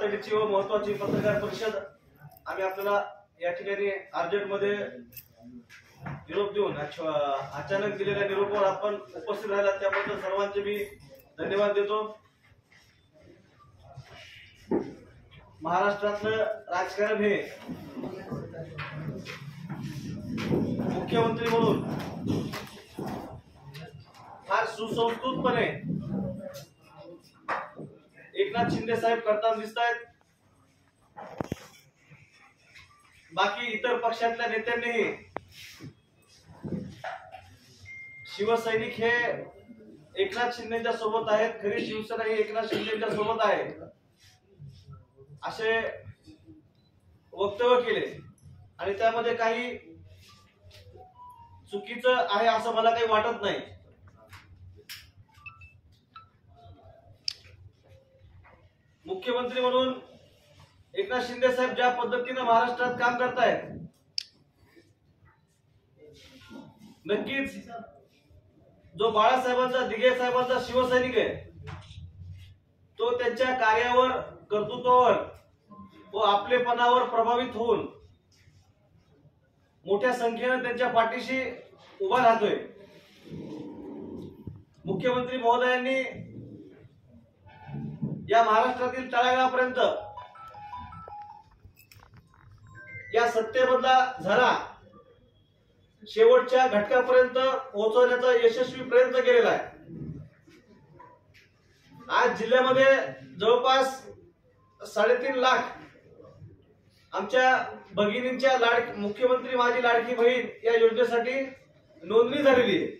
तातडीची व महत्वाची पत्रकार परिषद आम्ही आपल्याला या ठिकाणी अर्जंट मध्ये निरोप देऊन अचानक दिलेल्या निरोपावर आपण उपस्थित राहिलात त्याबद्दल सर्वांचे मी धन्यवाद देतो। महाराष्ट्रातलं राजकारण हे मुख्यमंत्री म्हणून फार सुसंस्कृतपणे एकनाथ शिंदे साहेब करताना दिसत आहेत। बाकी इतर पक्षातल्या नेत्यांनीही शिवसैनिक हे एकनाथ शिंदेच्या सोबत आहेत, खरी शिवसेना ही एकनाथ शिंदेच्या सोबत आहे असे वक्तव्य केले आणि त्यामध्ये काही चुकीचं आहे असं मला काही वाटत नाही। मुख्यमंत्री म्हणून एकनाथ शिंदे साहेब ज्या पद्धतीने महाराष्ट्रात काम करतायत, नक्कीच जो बाळासाहेबांचा दिघे साहेबांचा शिवसैनिक आहे तो त्यांच्या कार्यावर, कर्तृत्वावर व आपलेपणावर प्रभावित होऊन मोठ्या संख्येने त्यांच्या पाठीशी उभा राहतोय। मुख्यमंत्री महोदयांनी या महाराष्ट्रातील तळागाळापर्यंत या सत्तेमधला झरा शेवटच्या घटकापर्यंत पोहोचवण्याचा यशस्वी प्रयत्न केलेला आहे। आज जिल्ह्यामध्ये जवळपास 3.5 लाख आमच्या भगिनींच्या मुख्यमंत्री माझी लाडकी बहीण या योजनेसाठी नोंदणी झालेली आहे।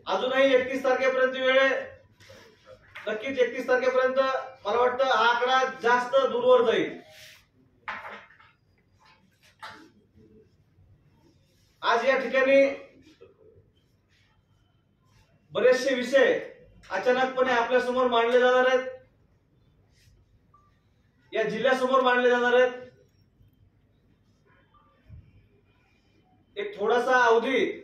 अजूनही 31 तारखेपर्यंत वेळ आहे, नक्कीच 31 तारखेपर्यंत मला वाटतं हा आकडा जास्त दूरवर जाईल। आज या ठिकाणी बरेचसे विषय अचानकपणे आपल्या समोर मांडले जाणार आहेत, या जिल्ह्यासमोर मांडले जाणार आहेत। एक थोडासा अवधी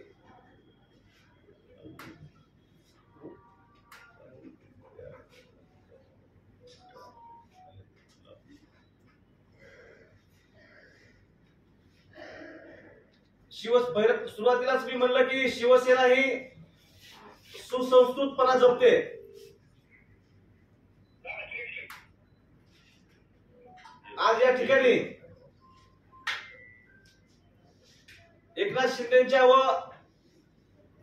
सुरुवातीलाच मी म्हणलं की शिवसेना ही सुसंस्कृतपणा जपते। आज या ठिकाणी एकनाथ शिंदेच्या व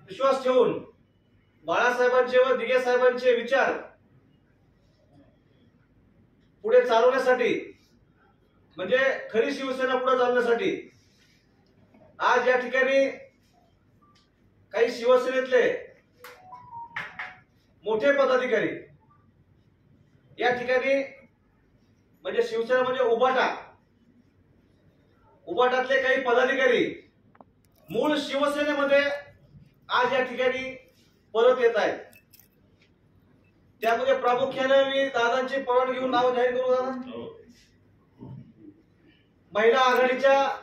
विश्वास ठेवून बाळासाहेबांचे व दिघे साहेबांचे विचार पुढे चालवण्यासाठी, म्हणजे खरी शिवसेना पुढे चालवण्यासाठी आज या ठिकाणी काही शिवसेनेतले मोठे पदाधिकारी या ठिकाणी, म्हणजे शिवसेना म्हणजे उबाटातले काही पदाधिकारी मूळ शिवसेनेमध्ये आज या ठिकाणी परत येत आहेत। त्यामध्ये प्रामुख्याने मी दादांची परवानगी घेऊन नाव जाहीर करू। दादा महिला आघाडीच्या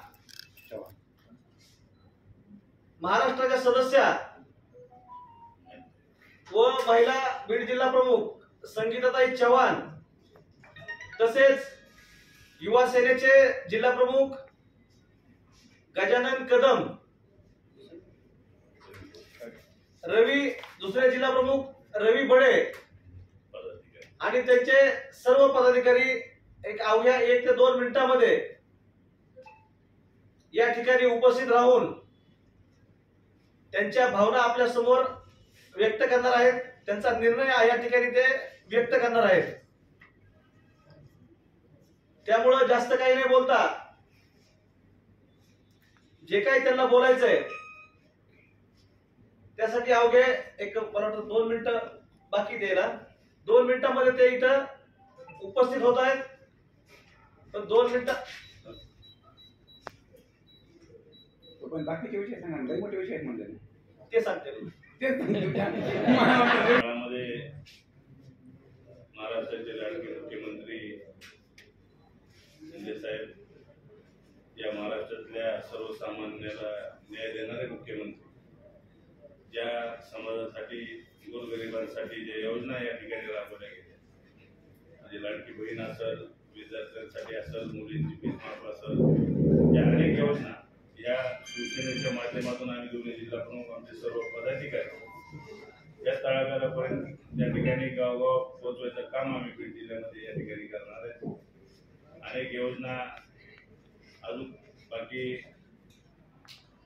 महाराष्ट्राच्या सदस्या व महिला बीड जिल्हा प्रमुख संगीताताई चव्हाण, तसेच युवा सेनेचे जिल्हा प्रमुख गजानन कदम, दुसरे जिल्हा प्रमुख रवी बडे आणि त्यांचे सर्व पदाधिकारी एक अवघ्या 1 ते 2 मिनिटांमध्ये या ठिकाणी उपस्थित राहून त्यांच्या भावना आपल्या समोर व्यक्त करणार आहेत, त्यांचा निर्णय या ठिकाणी ते व्यक्त करणार आहेत। त्यामुळे जास्त काही नाही बोलता, जे काही त्यांना बोलायचंय त्यासाठी अवघे एक 2 मिनिटं बाकी द्यायला, 2 मिनिटांमध्ये ते इथं उपस्थित होत आहेत। पण 2 मिनिटं पण बाकीचे विषय सांगा, लई मोठे विषय आहेत म्हणजे ते सांगते। महाराष्ट्राचे लाडके मुख्यमंत्री शिंदे साहेब, या महाराष्ट्रातल्या सर्वसामान्याला न्याय देणारे मुख्यमंत्री, ज्या समाजासाठी गोरगरिबांसाठी ज्या योजना या ठिकाणी राबवल्या गेल्या म्हणजे लाडकी बहीण असेल, विद्यार्थ्यांसाठी असेल, मुलींची फीस माफ असेल, या अनेक योजना या शिवसेनेच्या माध्यमातून आम्ही दोन्ही जिल्हा प्रमुख आमचे सर्व पदाधिकारी या तळागाळापर्यंत त्या ठिकाणी गावगाव पोहोचवायचं काम आम्ही बीड जिल्ह्यामध्ये या ठिकाणी करणार आहे. अनेक योजना अजून बाकी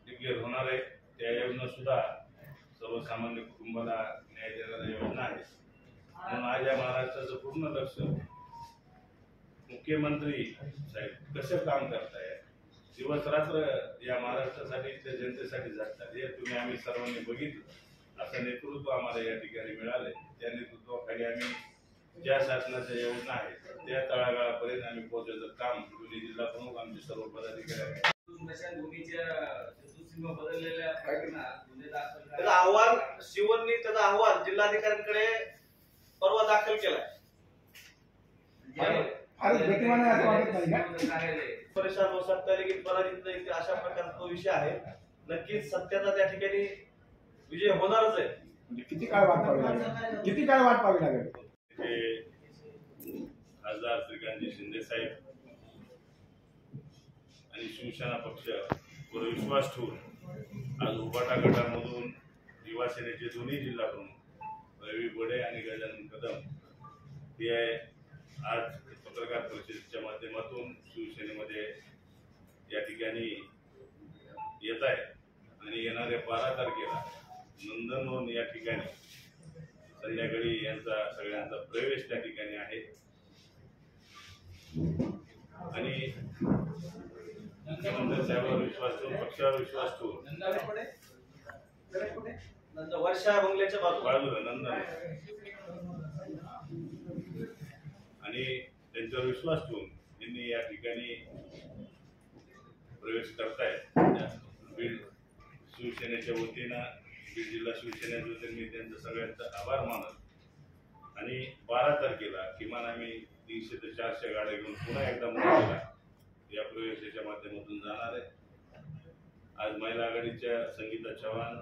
डिक्लेअर होणार आहे. त्या योजना सुद्धा सर्वसामान्य कुटुंबाला न्याय देणाऱ्या योजना आहेत. म्हणून आज या महाराष्ट्राचं पूर्ण लक्ष मुख्यमंत्री साहेब कसं काम करताय, दिवस रात्र या महाराष्ट्रासाठी त्या जनतेसाठी झटतात. हे तुम्ही आम्ही सर्वांनी बघितलं. असं नेतृत्व आम्हाला या ठिकाणी मिळालंय. त्या नेतृत्वाखाली आम्ही ज्या शासनाच्या योजना आहेत त्या तळागाळापर्यंत आम्ही पोहोचवायचं काम दोन्ही जिल्हा प्रमुख आमचे सर्व पदाधिकारी त्याचा अहवाल शिवननी त्याचा अहवाल जिल्हाधिकाऱ्यांकडे परवा दाखल केलाय. फारच गतिमान आहे असं वाटत नाही का? परेशान हो सकता है लेकिन पराजित नहीं, अशा प्रकारचा तो विषय आहे. नक्कीच सत्याचा त्या ठिकाणी विजय होणारच आहे. म्हणजे किती काळ वाट पाहावी लागेल, किती काळ वाट पाहावी लागेल? खासदार श्रीकांतजी शिंदे साहेब आणि शिवसेना पक्ष वर विश्वास ठेवून आज उभाटा गटामधून युवा सेनेचे दोन्ही जिल्हा प्रमुख रवी बडे आणि गजानन कदम हे आज पत्रकार परिषदेच्या माध्यमातून शिवसेनेमध्ये या ठिकाणी येत आहे. आणि येणाऱ्या 12 तारखेला नंदनवन या ठिकाणी संध्याकाळी यांचा सगळ्यांचा प्रवेश त्या ठिकाणी आहे. आणि मुख्यमंत्री साहेबांवर विश्वास ठेवून, पक्षावर विश्वास ठेवून वर्षा बंगल्याच्या बाजूला नंदन आणि त्यांच्यावर विश्वास ठेवून त्यांनी या ठिकाणी प्रवेश करतायत. बीड शिवसेनेच्या वतीनं, बीड जिल्हा शिवसेनेच्या वतीने मी त्यांचं सगळ्यांचा आभार मानत आणि 12 तारखेला किमान आम्ही 300 ते 400 गाड्या घेऊन पुन्हा एकदा मुंबईला या प्रवेशाच्या माध्यमातून जाणार आहे. आज महिला आघाडीच्या संगीता चव्हाण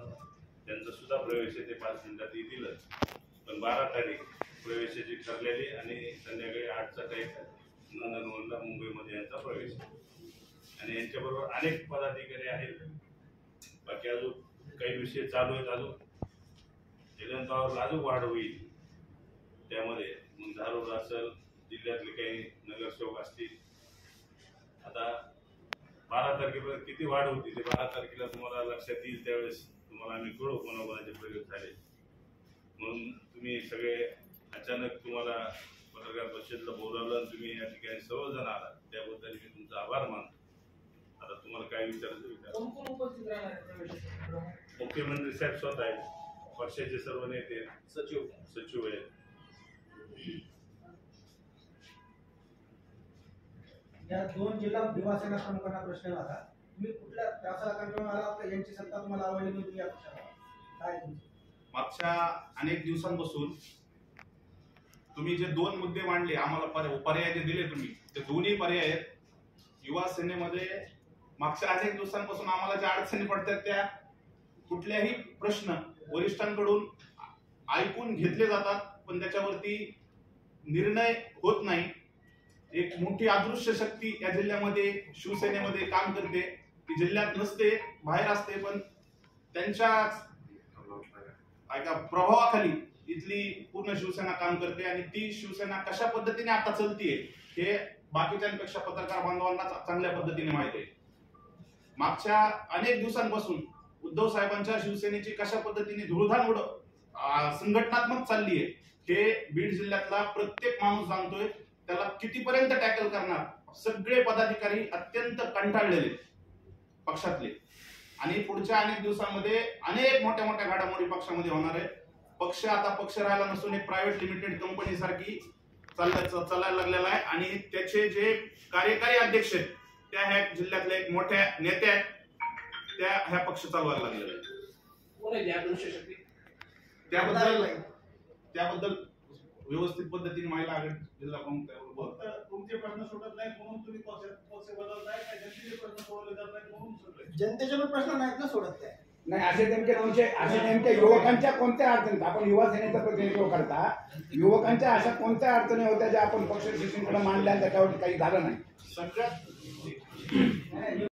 त्यांचा सुद्धा प्रवेश ते 5 मिनिटात येतीलच. पण 12 तारीख प्रवेशाची ठरलेली आणि संध्याकाळी 8चा टाईम नंदनवनला मुंबईमध्ये यांचा प्रवेश आणि यांच्याबरोबर अनेक पदाधिकारी आहेत. बाकी अजून काही विषय चालू आहेत. अजून जलंतावर अजून वाढ होईल. त्यामध्ये मग धारूर असेल, जिल्ह्यातले काही नगरसेवक असतील. आता 12 तारखेपर्यंत किती वाढ होती ते 12 तारखेला तुम्हाला लक्षात येईल. त्यावेळेस तुम्हाला आम्ही कळू कोणाकोणाचे प्रयोग झाले. म्हणून तुम्ही सगळे अचानक तुम्हाला पत्रकार परिषदेला बोलावलं आणि तुम्ही या ठिकाणी सर्वजण आलात त्याबद्दल मी तुमचा आभार मानतो. आता तुम्हाला काय विचारायचं मुख्यमंत्री साहेब स्वतः आहेत, पक्षाचे सर्व नेते, सचिव आहेत. या 2 जिल्हा युवासेना प्रमुखांना प्रश्न होता, तुम्ही कुठल्या त्याचा आला यांची सत्ता तुम्हाला आवडली नाही या पक्षाला काय? मागच्या अनेक दिवसांपासून तुम्ही जे 2 मुद्दे मांडले, आम्हाला पर्याय जे दिले तुम्ही, ते दोन्ही पर्याय आहेत. युवा सेनेमध्ये मागच्या अनेक दिवसांपासून आम्हाला ज्या अडचणी पडतात त्या कुठल्याही प्रश्न वरिष्ठांकडून ऐकून घेतले जातात पण त्याच्यावरती निर्णय होत नाही. एक मोठी अदृश्य शक्ती या जिल्ह्यामध्ये शिवसेनेमध्ये काम करते. ती जिल्ह्यात नसते, बाहेर असते, पण त्यांच्या प्रभावाखाली इथली पूर्ण शिवसेना काम करते. आणि ती शिवसेना कशा पद्धतीने आता चालतीये हे बाकीच्यांपेक्षा पत्रकार बांधवांना चांगल्या पद्धतीने माहिती आहे. मागच्या अनेक दिवसांपासून उद्धव साहेबांच्या शिवसेनेची कशा पद्धतीने धुळधाण संघटनात्मक चालली आहे हे बीड जिल्ह्यातला प्रत्येक माणूस जाणतोय. त्याला कितीपर्यंत टॅकल करणार, सगळे पदाधिकारी अत्यंत कंटाळलेले पक्षातले. आणि पुढच्या अनेक दिवसांमध्ये अनेक मोठ्या मोठ्या घडामोडी पक्षामध्ये होणार आहे. पक्ष आता पक्ष राहिला नसून एक प्रायव्हेट लिमिटेड कंपनी सारखी चालायला लागलेला आहे. आणि त्याचे जे कार्यकारी अध्यक्ष आहेत त्या ह्या जिल्ह्यातल्या एक मोठ्या नेत्या आहेत, त्या ह्या पक्ष चालवायला लागलेला आहे. त्याबद्दल व्यवस्थित पद्धतीने महिला आघाडी जिल्हा प्रमुख तुमचे प्रश्न सोडत नाही म्हणून तुम्ही पक्ष बदलताय का? जनतेचे प्रश्न सोडवले जात नाही म्हणून सोडले? जनतेचे प्रश्न नाहीत ना सोडत काय? नाही असे नेमके युवकांच्या कोणत्या अडचणी, आपण युवा सेनेचं प्रतिनिधित्व करता, युवकांच्या अशा कोणत्या अडचणी होत्या ज्या आपण पक्ष शिक्षणाकडे मांडल्या त्याच्यावर काही झालं नाही? सगळ्यात